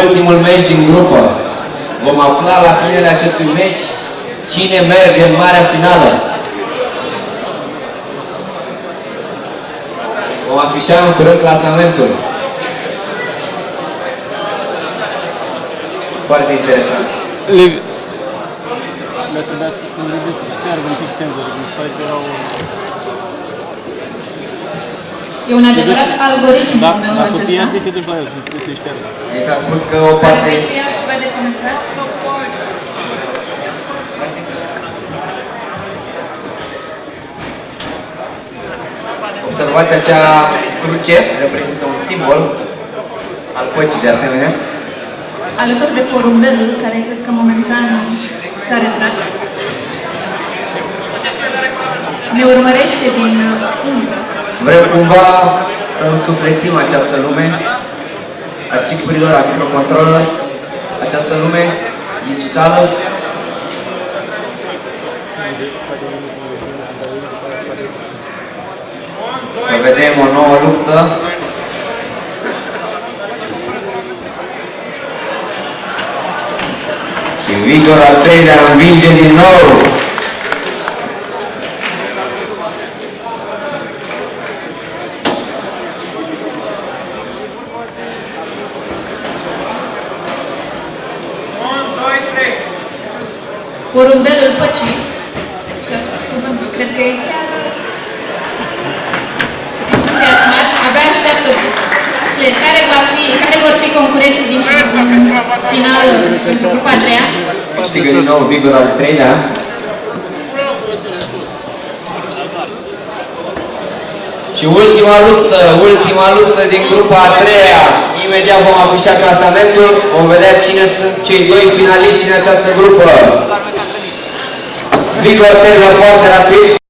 Ultimul meci din grupă. Vom afla la finele acestui meci cine merge în marea finală. Vom afișa în curând clasamentul. Foarte interesant. Le trebuia să le să șteargă un pic senzorii, mi se pare că erau... E un adevărat algoritm în momentul Dacă acesta. pierde, te duci la el și trebuie să-i șteargă. Mi s-a spus că o parte... Are ceva de comentat? Observați acea cruce, reprezintă un simbol al păcii de asemenea. Alături de porumbelul, care cred că momentan s-a retras. Ne urmărește din umbră. Vrem cumva să însuflețim această lume a chipurilor, a microcontrolelor, această lume digitală. Să vedem o nouă luptă. Și Vigor al treilea învinge din nou. Porumbelul păcii și-a spus cuvântul. Cred că e chiar entuziasmat. Abia așteaptă care vor fi concurenții din finală pentru grupa a treia. Câștigă din nou Vigor al treilea. Și ultima luptă din grupa a treia. Imediat vom afișa clasamentul, vom vedea cine sunt cei doi finaliști din această grupă. Vigor termină foarte rapid.